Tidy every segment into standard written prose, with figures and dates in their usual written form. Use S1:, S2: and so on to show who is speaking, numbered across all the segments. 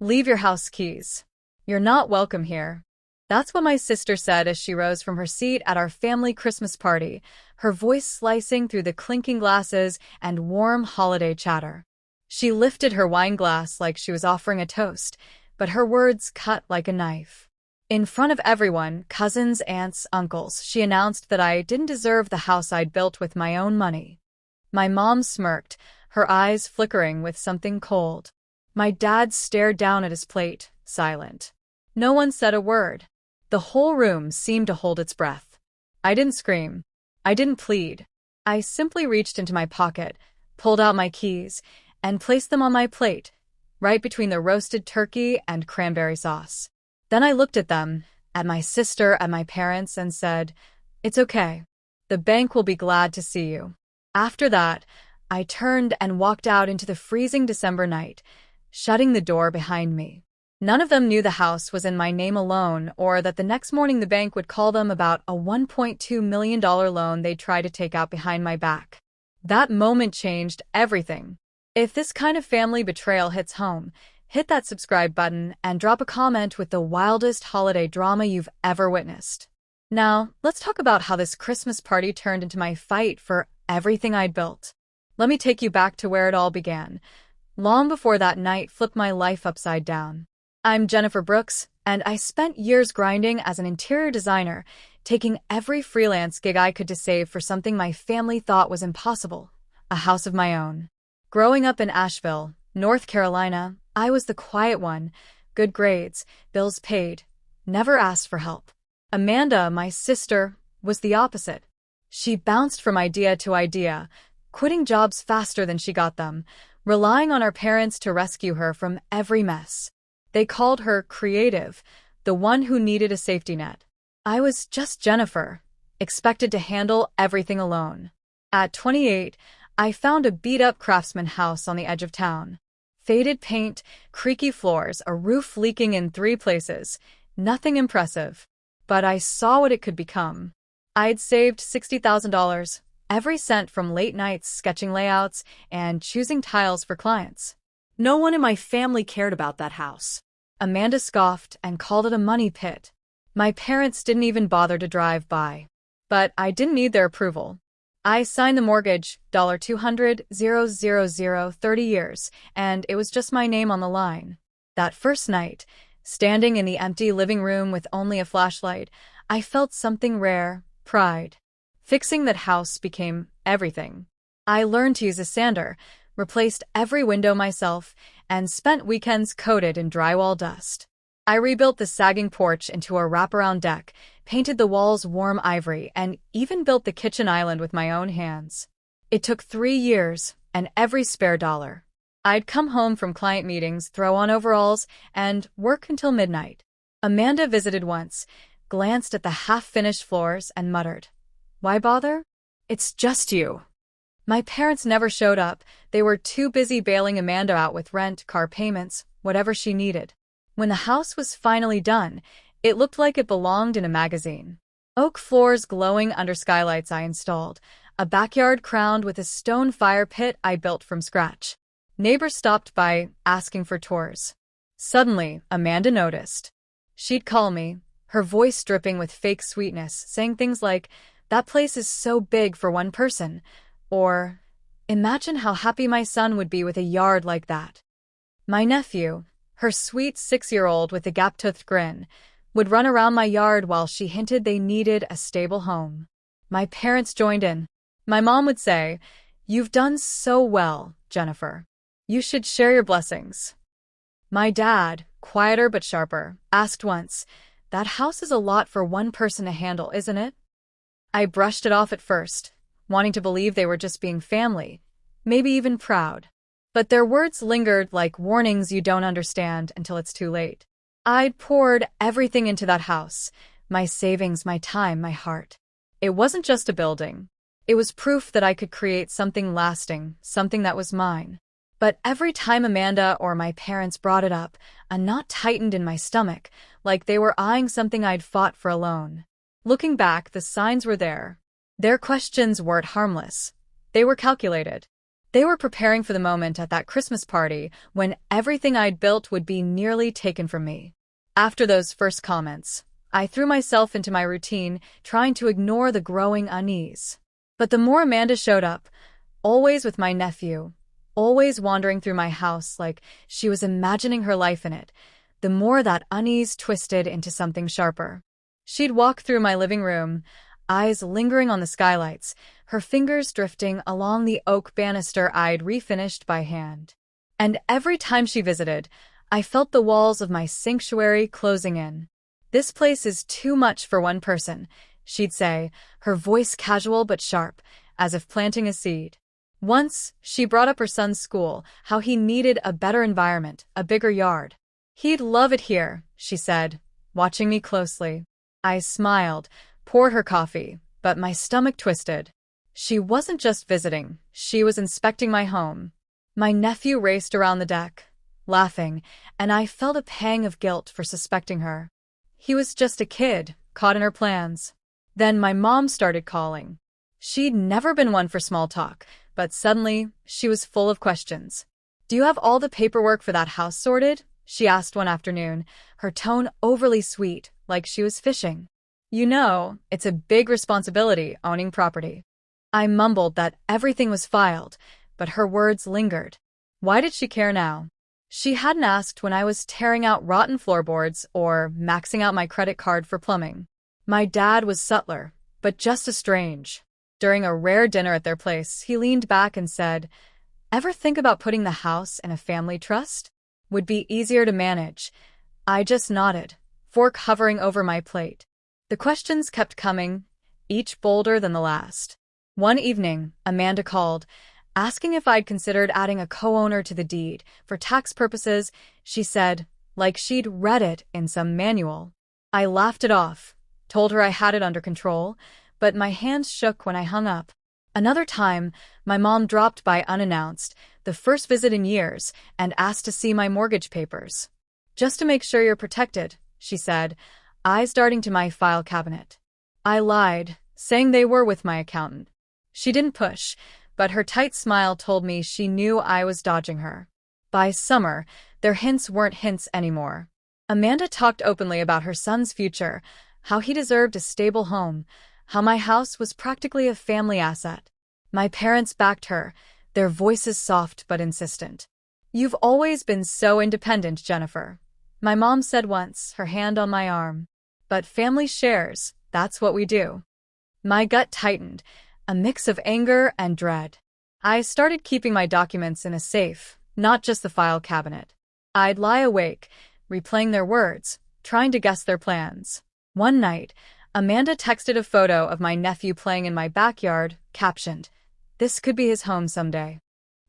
S1: Leave your house keys. You're not welcome here. That's what my sister said as she rose from her seat at our family Christmas party, her voice slicing through the clinking glasses and warm holiday chatter. She lifted her wine glass like she was offering a toast, but her words cut like a knife. In front of everyone, cousins, aunts, uncles, she announced that I didn't deserve the house I'd built with my own money. My mom smirked, her eyes flickering with something cold. My dad stared down at his plate, silent. No one said a word. The whole room seemed to hold its breath. I didn't scream. I didn't plead. I simply reached into my pocket, pulled out my keys, and placed them on my plate, right between the roasted turkey and cranberry sauce. Then I looked at them, at my sister, at my parents, and said, "It's okay. The bank will be glad to see you." After that, I turned and walked out into the freezing December night, shutting the door behind me. None of them knew the house was in my name alone, or that the next morning the bank would call them about a $1.2 million loan they'd try to take out behind my back. That moment changed everything. If this kind of family betrayal hits home, hit that subscribe button and drop a comment with the wildest holiday drama you've ever witnessed. Now, let's talk about how this Christmas party turned into my fight for everything I'd built. Let me take you back to where it all began, long before that night flipped my life upside down. I'm Jennifer Brooks, and I spent years grinding as an interior designer, taking every freelance gig I could to save for something my family thought was impossible, a house of my own. Growing up in Asheville, North Carolina, I was the quiet one, good grades, bills paid, never asked for help. Amanda, my sister, was the opposite. She bounced from idea to idea, quitting jobs faster than she got them, relying on our parents to rescue her from every mess. They called her creative, the one who needed a safety net. I was just Jennifer, expected to handle everything alone. At 28, I found a beat-up craftsman house on the edge of town. Faded paint, creaky floors, a roof leaking in 3 places. Nothing impressive. But I saw what it could become. I'd saved $60,000, every cent from late nights sketching layouts and choosing tiles for clients. No one in my family cared about that house. Amanda scoffed and called it a money pit. My parents didn't even bother to drive by. But I didn't need their approval. I signed the mortgage, $200,000, 30 years, and it was just my name on the line. That first night, standing in the empty living room with only a flashlight, I felt something rare, pride. Fixing that house became everything. I learned to use a sander, replaced every window myself, and spent weekends coated in drywall dust. I rebuilt the sagging porch into a wraparound deck, painted the walls warm ivory, and even built the kitchen island with my own hands. It took 3 years, and every spare dollar. I'd come home from client meetings, throw on overalls, and work until midnight. Amanda visited once, glanced at the half-finished floors, and muttered, "Why bother? It's just you." My parents never showed up. They were too busy bailing Amanda out with rent, car payments, whatever she needed. When the house was finally done, it looked like it belonged in a magazine. Oak floors glowing under skylights I installed, a backyard crowned with a stone fire pit I built from scratch. Neighbors stopped by, asking for tours. Suddenly, Amanda noticed. She'd call me, her voice dripping with fake sweetness, saying things like, "That place is so big for one person," or, "Imagine how happy my son would be with a yard like that." My nephew, her sweet 6-year-old with a gap-toothed grin, would run around my yard while she hinted they needed a stable home. My parents joined in. My mom would say, "You've done so well, Jennifer. You should share your blessings." My dad, quieter but sharper, asked once, "That house is a lot for one person to handle, isn't it?" I brushed it off at first, wanting to believe they were just being family, maybe even proud. But their words lingered like warnings you don't understand until it's too late. I'd poured everything into that house, my savings, my time, my heart. It wasn't just a building. It was proof that I could create something lasting, something that was mine. But every time Amanda or my parents brought it up, a knot tightened in my stomach, like they were eyeing something I'd fought for alone. Looking back, the signs were there. Their questions weren't harmless. They were calculated. They were preparing for the moment at that Christmas party when everything I'd built would be nearly taken from me. After those first comments, I threw myself into my routine, trying to ignore the growing unease. But the more Amanda showed up, always with my nephew, always wandering through my house like she was imagining her life in it, the more that unease twisted into something sharper. She'd walk through my living room, eyes lingering on the skylights, her fingers drifting along the oak banister I'd refinished by hand. And every time she visited, I felt the walls of my sanctuary closing in. "This place is too much for one person," she'd say, her voice casual but sharp, as if planting a seed. Once, she brought up her son's school, how he needed a better environment, a bigger yard. "He'd love it here," she said, watching me closely. I smiled, poured her coffee, but my stomach twisted. She wasn't just visiting, she was inspecting my home. My nephew raced around the deck, laughing, and I felt a pang of guilt for suspecting her. He was just a kid, caught in her plans. Then my mom started calling. She'd never been one for small talk, but suddenly, she was full of questions. "Do you have all the paperwork for that house sorted?" she asked one afternoon, her tone overly sweet, like she was fishing. "You know, it's a big responsibility owning property." I mumbled that everything was filed, but her words lingered. Why did she care now? She hadn't asked when I was tearing out rotten floorboards or maxing out my credit card for plumbing. My dad was subtler, but just as strange. During a rare dinner at their place, he leaned back and said, "Ever think about putting the house in a family trust? Would be easier to manage." I just nodded, fork hovering over my plate. The questions kept coming, each bolder than the last. One evening, Amanda called, asking if I'd considered adding a co-owner to the deed. For tax purposes, she said, like she'd read it in some manual. I laughed it off, told her I had it under control, but my hands shook when I hung up. Another time, my mom dropped by unannounced, the first visit in years, and asked to see my mortgage papers. "Just to make sure you're protected," she said, eyes darting to my file cabinet. I lied, saying they were with my accountant. She didn't push, but her tight smile told me she knew I was dodging her. By summer, their hints weren't hints anymore. Amanda talked openly about her son's future, how he deserved a stable home, how my house was practically a family asset. My parents backed her, their voices soft but insistent. "You've always been so independent, Jennifer," my mom said once, her hand on my arm. "But family shares, that's what we do." My gut tightened, a mix of anger and dread. I started keeping my documents in a safe, not just the file cabinet. I'd lie awake, replaying their words, trying to guess their plans. One night, Amanda texted a photo of my nephew playing in my backyard, captioned, "This could be his home someday."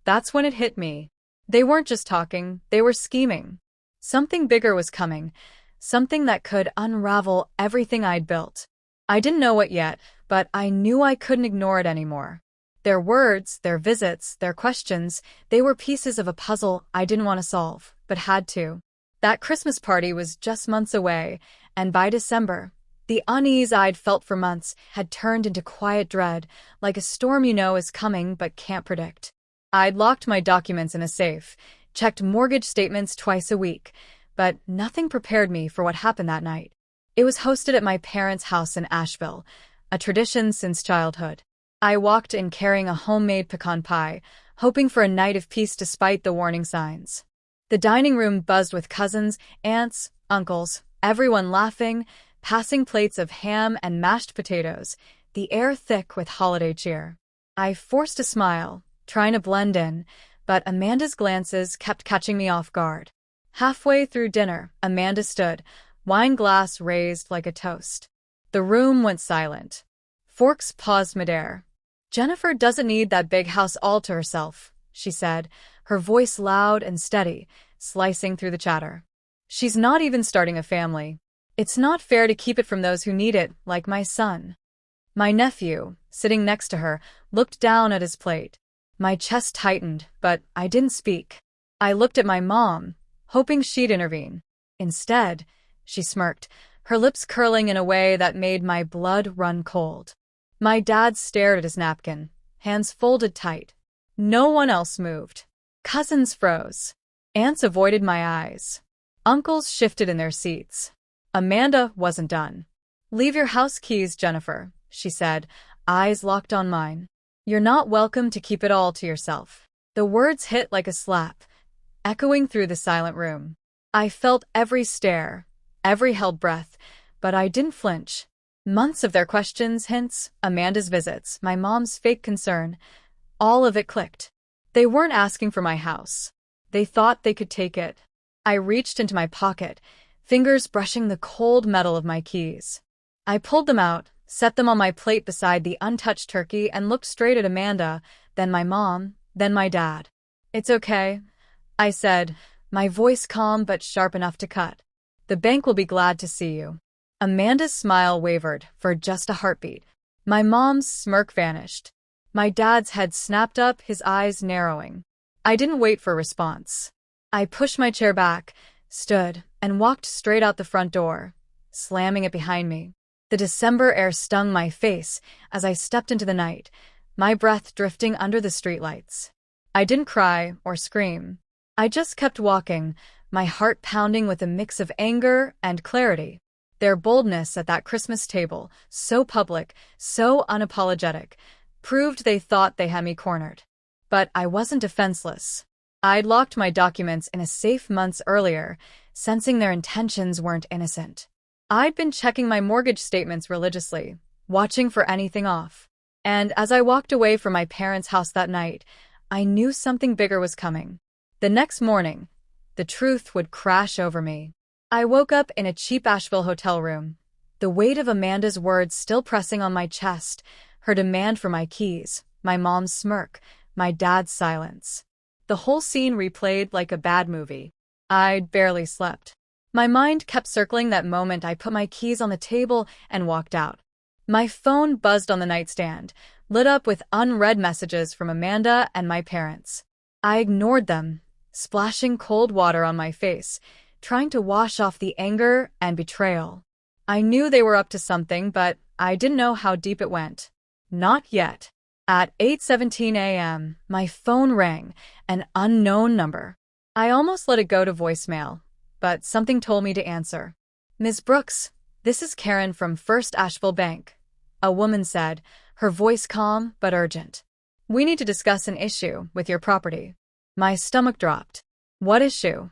S1: That's when it hit me. They weren't just talking, they were scheming. Something bigger was coming, something that could unravel everything I'd built. I didn't know it yet, but I knew I couldn't ignore it anymore. Their words, their visits, their questions, they were pieces of a puzzle I didn't want to solve, but had to. That Christmas party was just months away, and by December, the unease I'd felt for months had turned into quiet dread, like a storm you know is coming but can't predict. I'd locked my documents in a safe, checked mortgage statements twice a week, but nothing prepared me for what happened that night. It was hosted at my parents' house in Asheville, a tradition since childhood. I walked in carrying a homemade pecan pie, hoping for a night of peace despite the warning signs. The dining room buzzed with cousins, aunts, uncles, everyone laughing, passing plates of ham and mashed potatoes, the air thick with holiday cheer. I forced a smile, trying to blend in, but Amanda's glances kept catching me off guard. Halfway through dinner, Amanda stood, wine glass raised like a toast. The room went silent. Forks paused midair. "Jennifer doesn't need that big house all to herself," she said, her voice loud and steady, slicing through the chatter. "She's not even starting a family. It's not fair to keep it from those who need it, like my son." My nephew, sitting next to her, looked down at his plate. My chest tightened, but I didn't speak. I looked at my mom, hoping she'd intervene. Instead, she smirked, her lips curling in a way that made my blood run cold. My dad stared at his napkin, hands folded tight. No one else moved. Cousins froze. Aunts avoided my eyes. Uncles shifted in their seats. Amanda wasn't done. "Leave your house keys, Jennifer," she said, eyes locked on mine. "You're not welcome to keep it all to yourself." The words hit like a slap, echoing through the silent room. I felt every stare, every held breath, but I didn't flinch. Months of their questions, hints, Amanda's visits, my mom's fake concern, all of it clicked. They weren't asking for my house. They thought they could take it. I reached into my pocket, fingers brushing the cold metal of my keys. I pulled them out, set them on my plate beside the untouched turkey, and looked straight at Amanda, then my mom, then my dad. "It's okay," I said, my voice calm but sharp enough to cut. "The bank will be glad to see you." Amanda's smile wavered for just a heartbeat. My mom's smirk vanished. My dad's head snapped up, his eyes narrowing. I didn't wait for a response. I pushed my chair back, stood, and walked straight out the front door, slamming it behind me. The December air stung my face as I stepped into the night, my breath drifting under the streetlights. I didn't cry or scream. I just kept walking, my heart pounding with a mix of anger and clarity. Their boldness at that Christmas table, so public, so unapologetic, proved they thought they had me cornered. But I wasn't defenseless. I'd locked my documents in a safe months earlier, sensing their intentions weren't innocent. I'd been checking my mortgage statements religiously, watching for anything off. And as I walked away from my parents' house that night, I knew something bigger was coming. The next morning, the truth would crash over me. I woke up in a cheap Asheville hotel room, the weight of Amanda's words still pressing on my chest, her demand for my keys, my mom's smirk, my dad's silence. The whole scene replayed like a bad movie. I'd barely slept. My mind kept circling that moment I put my keys on the table and walked out. My phone buzzed on the nightstand, lit up with unread messages from Amanda and my parents. I ignored them, splashing cold water on my face, trying to wash off the anger and betrayal. I knew they were up to something, but I didn't know how deep it went. Not yet. At 8:17 a.m., my phone rang, an unknown number. I almost let it go to voicemail, but something told me to answer. "Ms. Brooks, this is Karen from First Asheville Bank," a woman said, her voice calm but urgent. "We need to discuss an issue with your property." My stomach dropped. "What issue?"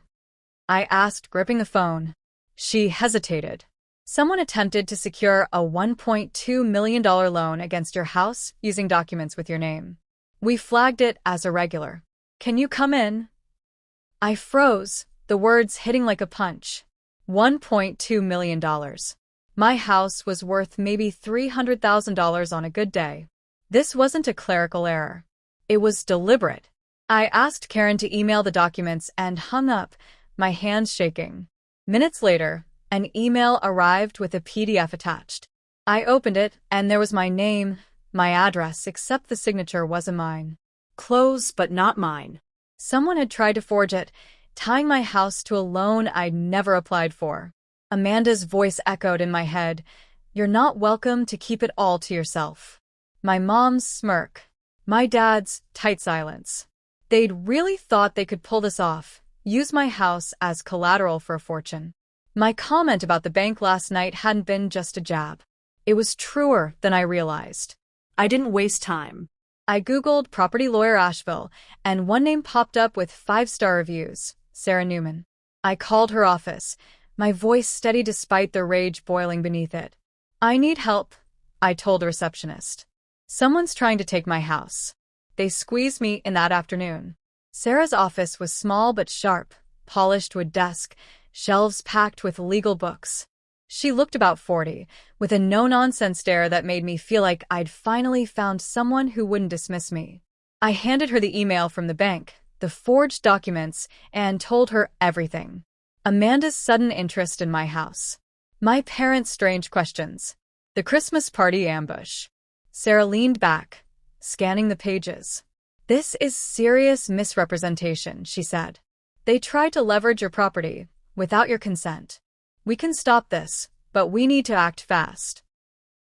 S1: I asked, gripping the phone. She hesitated. "Someone attempted to secure a $1.2 million loan against your house using documents with your name. We flagged it as irregular. Can you come in?" I froze, the words hitting like a punch. $1.2 million. My house was worth maybe $300,000 on a good day. This wasn't a clerical error. It was deliberate. I asked Karen to email the documents and hung up, my hands shaking. Minutes later, an email arrived with a PDF attached. I opened it, and there was my name, my address, except the signature wasn't mine. Close, but not mine. Someone had tried to forge it, tying my house to a loan I'd never applied for. Amanda's voice echoed in my head, "You're not welcome to keep it all to yourself." My mom's smirk. My dad's tight silence. They'd really thought they could pull this off, use my house as collateral for a fortune. My comment about the bank last night hadn't been just a jab. It was truer than I realized. I didn't waste time. I Googled property lawyer Asheville, and one name popped up with 5-star reviews, Sarah Newman. I called her office, my voice steady despite the rage boiling beneath it. "I need help," I told the receptionist. "Someone's trying to take my house." They squeezed me in that afternoon. Sarah's office was small but sharp, polished wood desk, shelves packed with legal books. She looked about 40, with a no-nonsense stare that made me feel like I'd finally found someone who wouldn't dismiss me. I handed her the email from the bank, the forged documents, and told her everything. Amanda's sudden interest in my house. My parents' strange questions. The Christmas party ambush. Sarah leaned back, scanning the pages. "This is serious misrepresentation," she said. "They tried to leverage your property, without your consent. We can stop this, but we need to act fast."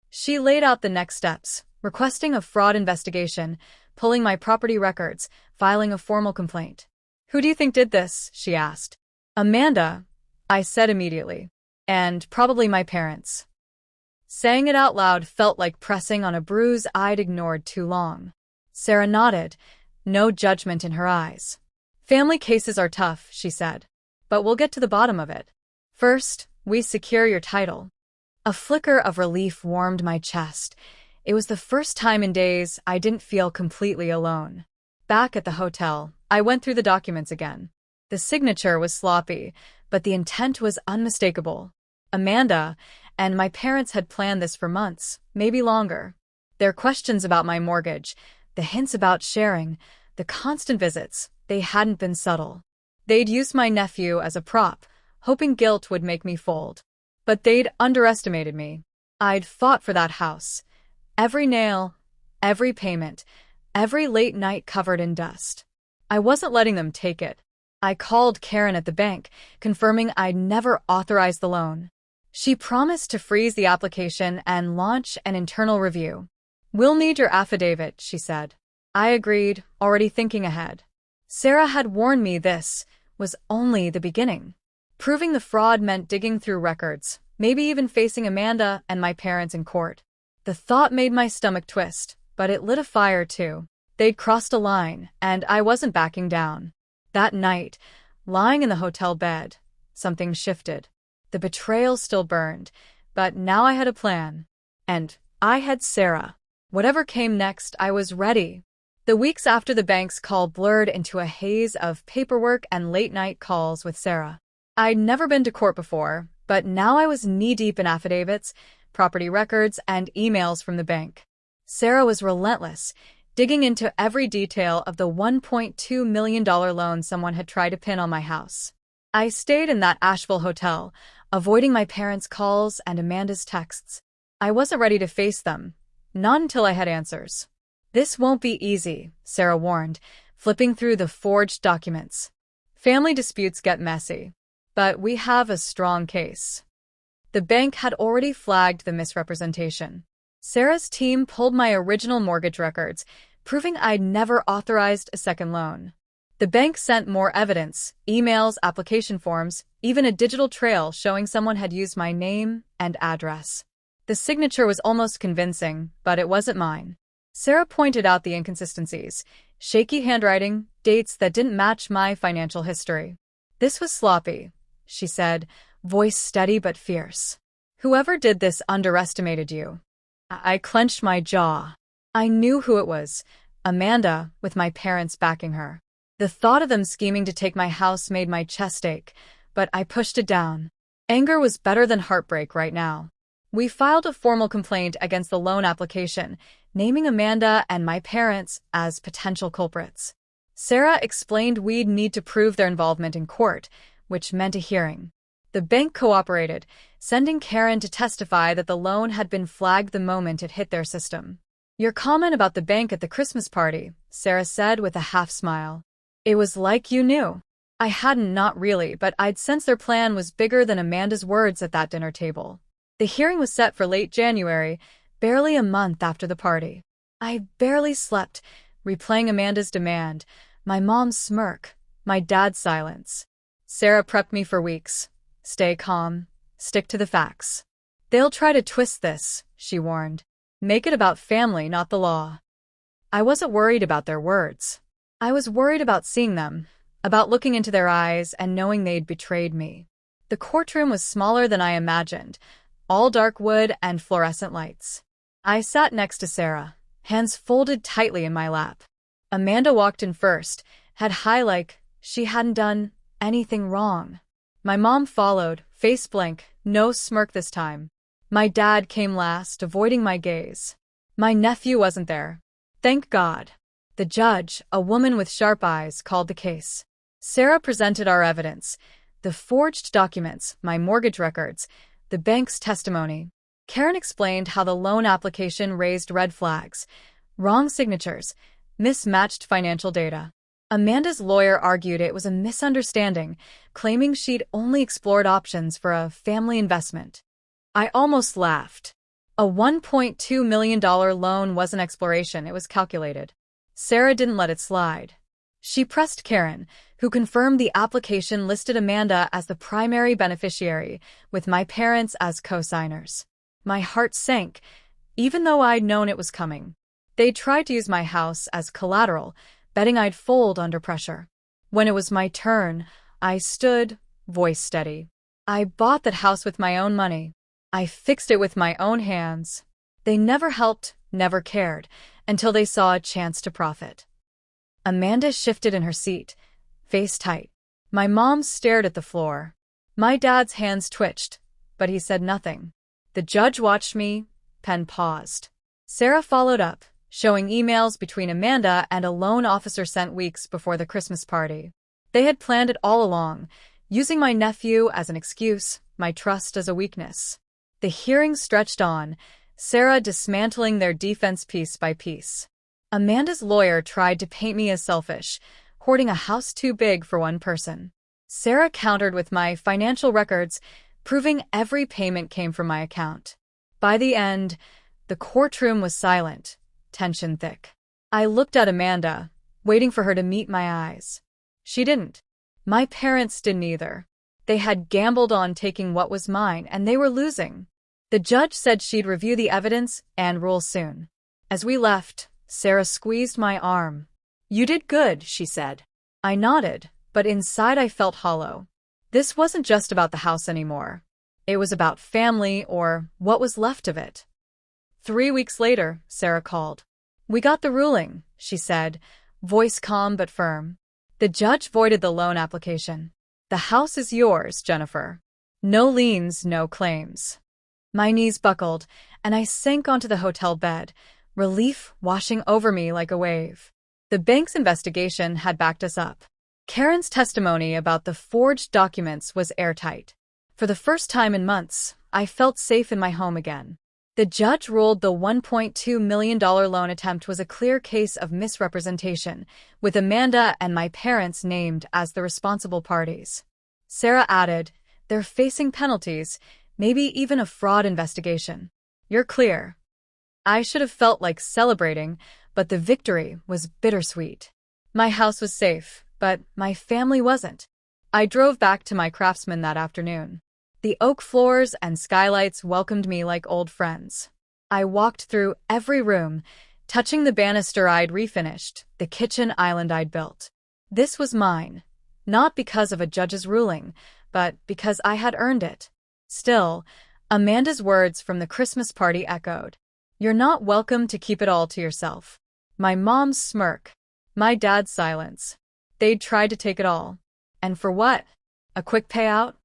S1: She laid out the next steps, requesting a fraud investigation, pulling my property records, filing a formal complaint. "Who do you think did this?" she asked. "Amanda," I said immediately. "And probably my parents." Saying it out loud felt like pressing on a bruise I'd ignored too long. Sarah nodded, no judgment in her eyes. "Family cases are tough," she said. "But we'll get to the bottom of it. First, we secure your title." A flicker of relief warmed my chest. It was the first time in days I didn't feel completely alone. Back at the hotel, I went through the documents again. The signature was sloppy, but the intent was unmistakable. Amanda and my parents had planned this for months, maybe longer. Their questions about my mortgage, the hints about sharing, the constant visits, they hadn't been subtle. They'd used my nephew as a prop, hoping guilt would make me fold. But they'd underestimated me. I'd fought for that house. Every nail, every payment, every late night covered in dust. I wasn't letting them take it. I called Karen at the bank, confirming I'd never authorized the loan. She promised to freeze the application and launch an internal review. "We'll need your affidavit," she said. I agreed, already thinking ahead. Sarah had warned me this was only the beginning. Proving the fraud meant digging through records, maybe even facing Amanda and my parents in court. The thought made my stomach twist, but it lit a fire too. They'd crossed a line, and I wasn't backing down. That night, lying in the hotel bed, something shifted. The betrayal still burned, but now I had a plan. And I had Sarah. Whatever came next, I was ready. The weeks after the bank's call blurred into a haze of paperwork and late-night calls with Sarah. I'd never been to court before, but now I was knee-deep in affidavits, property records, and emails from the bank. Sarah was relentless, digging into every detail of the $1.2 million loan someone had tried to pin on my house. I stayed in that Asheville hotel, avoiding my parents' calls and Amanda's texts. I wasn't ready to face them, not until I had answers. "This won't be easy," Sarah warned, flipping through the forged documents. "Family disputes get messy. But we have a strong case." The bank had already flagged the misrepresentation. Sarah's team pulled my original mortgage records, proving I'd never authorized a second loan. The bank sent more evidence, emails, application forms, even a digital trail showing someone had used my name and address. The signature was almost convincing, but it wasn't mine. Sarah pointed out the inconsistencies, shaky handwriting, dates that didn't match my financial history. "This was sloppy," she said, voice steady but fierce. "Whoever did this underestimated you." I clenched my jaw. I knew who it was, Amanda, with my parents backing her. The thought of them scheming to take my house made my chest ache, but I pushed it down. Anger was better than heartbreak right now. We filed a formal complaint against the loan application, naming Amanda and my parents as potential culprits. Sarah explained we'd need to prove their involvement in court, which meant a hearing. The bank cooperated, sending Karen to testify that the loan had been flagged the moment it hit their system. "Your comment about the bank at the Christmas party," Sarah said with a half smile. "It was like you knew." I hadn't, not really, but I'd sensed their plan was bigger than Amanda's words at that dinner table. The hearing was set for late January, barely a month after the party. I barely slept, replaying Amanda's demand, my mom's smirk, my dad's silence. Sarah prepped me for weeks. "Stay calm. Stick to the facts. They'll try to twist this," she warned. "Make it about family, not the law." I wasn't worried about their words. I was worried about seeing them, about looking into their eyes and knowing they'd betrayed me. The courtroom was smaller than I imagined, all dark wood and fluorescent lights. I sat next to Sarah, hands folded tightly in my lap. Amanda walked in first, head high like she hadn't done anything wrong. My mom followed, face blank, no smirk this time. My dad came last, avoiding my gaze. My nephew wasn't there. Thank God. The judge, a woman with sharp eyes, called the case. Sarah presented our evidence, the forged documents, my mortgage records, the bank's testimony. Karen explained how the loan application raised red flags, wrong signatures, mismatched financial data. Amanda's lawyer argued it was a misunderstanding, claiming she'd only explored options for a family investment. I almost laughed. A $1.2 million loan wasn't exploration, it was calculated. Sarah didn't let it slide. She pressed Karen, who confirmed the application listed Amanda as the primary beneficiary, with my parents as co-signers. My heart sank, even though I'd known it was coming. They tried to use my house as collateral, betting I'd fold under pressure. When it was my turn, I stood, voice steady. I bought that house with my own money. I fixed it with my own hands. They never helped, never cared, until they saw a chance to profit. Amanda shifted in her seat, face tight. My mom stared at the floor. My dad's hands twitched, but he said nothing. The judge watched me, pen paused. Sarah followed up, showing emails between Amanda and a loan officer sent weeks before the Christmas party. They had planned it all along, using my nephew as an excuse, my trust as a weakness. The hearing stretched on, Sarah dismantling their defense piece by piece. Amanda's lawyer tried to paint me as selfish, hoarding a house too big for one person. Sarah countered with my financial records, proving every payment came from my account. By the end, the courtroom was silent, tension thick. I looked at Amanda, waiting for her to meet my eyes. She didn't. My parents didn't either. They had gambled on taking what was mine, and they were losing. The judge said she'd review the evidence and rule soon. As we left, Sarah squeezed my arm. "You did good," she said. I nodded, but inside I felt hollow. This wasn't just about the house anymore. It was about family, or what was left of it. 3 weeks later, Sarah called. "We got the ruling," she said, voice calm but firm. The judge voided the loan application. "The house is yours, Jennifer. No liens, no claims." My knees buckled, and I sank onto the hotel bed, relief washing over me like a wave. The bank's investigation had backed us up. Karen's testimony about the forged documents was airtight. For the first time in months, I felt safe in my home again. The judge ruled the $1.2 million loan attempt was a clear case of misrepresentation, with Amanda and my parents named as the responsible parties. Sarah added, "They're facing penalties, maybe even a fraud investigation. You're clear." I should have felt like celebrating, but the victory was bittersweet. My house was safe, but my family wasn't. I drove back to my Craftsman that afternoon. The oak floors and skylights welcomed me like old friends. I walked through every room, touching the banister I'd refinished, the kitchen island I'd built. This was mine, not because of a judge's ruling, but because I had earned it. Still, Amanda's words from the Christmas party echoed. "You're not welcome to keep it all to yourself." My mom's smirk. My dad's silence. They'd tried to take it all. And for what? A quick payout?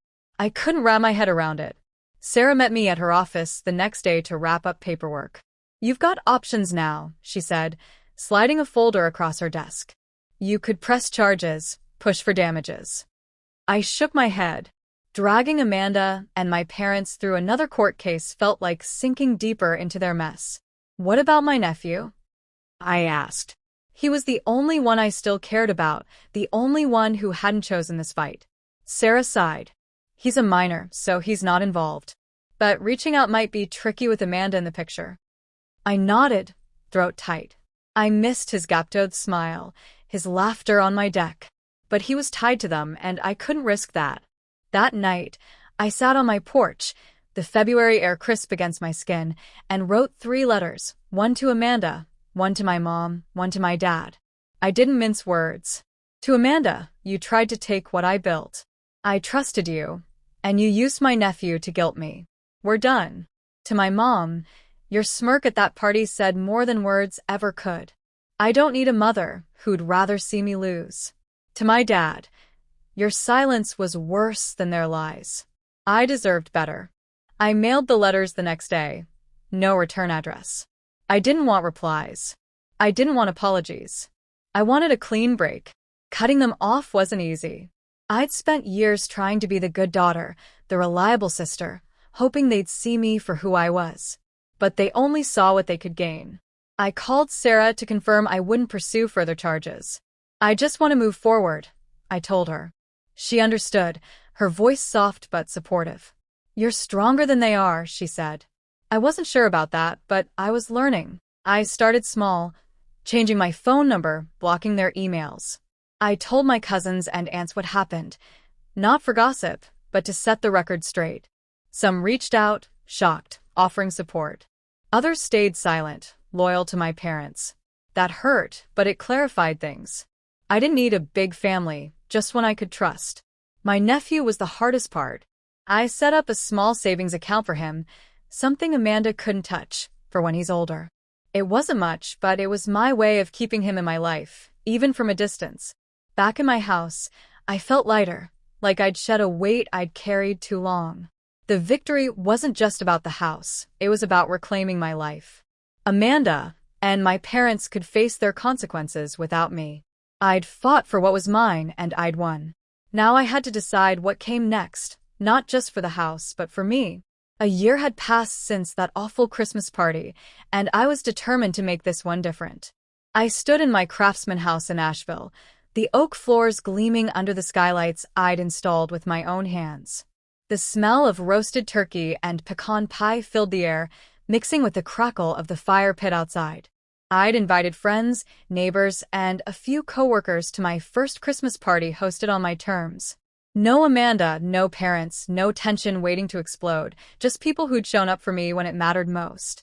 S1: I couldn't wrap my head around it. Sarah met me at her office the next day to wrap up paperwork. "You've got options now," she said, sliding a folder across her desk. "You could press charges, push for damages." I shook my head. Dragging Amanda and my parents through another court case felt like sinking deeper into their mess. "What about my nephew?" I asked. He was the only one I still cared about, the only one who hadn't chosen this fight. Sarah sighed. "He's a minor, so he's not involved. But reaching out might be tricky with Amanda in the picture." I nodded, throat tight. I missed his gap-toothed smile, his laughter on my deck. But he was tied to them, and I couldn't risk that. That night, I sat on my porch, the February air crisp against my skin, and wrote 3 letters, one to Amanda, one to my mom, one to my dad. I didn't mince words. To Amanda, "You tried to take what I built. I trusted you, and you used my nephew to guilt me. We're done." To my mom, "Your smirk at that party said more than words ever could. I don't need a mother who'd rather see me lose." To my dad, "Your silence was worse than their lies. I deserved better." I mailed the letters the next day. No return address. I didn't want replies. I didn't want apologies. I wanted a clean break. Cutting them off wasn't easy. I'd spent years trying to be the good daughter, the reliable sister, hoping they'd see me for who I was. But they only saw what they could gain. I called Sarah to confirm I wouldn't pursue further charges. "I just want to move forward," I told her. She understood, her voice soft but supportive. "You're stronger than they are," she said. I wasn't sure about that, but I was learning. I started small, changing my phone number, blocking their emails. I told my cousins and aunts what happened, not for gossip, but to set the record straight. Some reached out, shocked, offering support. Others stayed silent, loyal to my parents. That hurt, but it clarified things. I didn't need a big family, just one I could trust. My nephew was the hardest part. I set up a small savings account for him, something Amanda couldn't touch, for when he's older. It wasn't much, but it was my way of keeping him in my life, even from a distance. Back in my house, I felt lighter, like I'd shed a weight I'd carried too long. The victory wasn't just about the house, it was about reclaiming my life. Amanda and my parents could face their consequences without me. I'd fought for what was mine and I'd won. Now I had to decide what came next, not just for the house, but for me. A year had passed since that awful Christmas party, and I was determined to make this one different. I stood in my craftsman house in Asheville, the oak floors gleaming under the skylights I'd installed with my own hands. The smell of roasted turkey and pecan pie filled the air, mixing with the crackle of the fire pit outside. I'd invited friends, neighbors, and a few coworkers to my first Christmas party hosted on my terms. No Amanda, no parents, no tension waiting to explode, just people who'd shown up for me when it mattered most.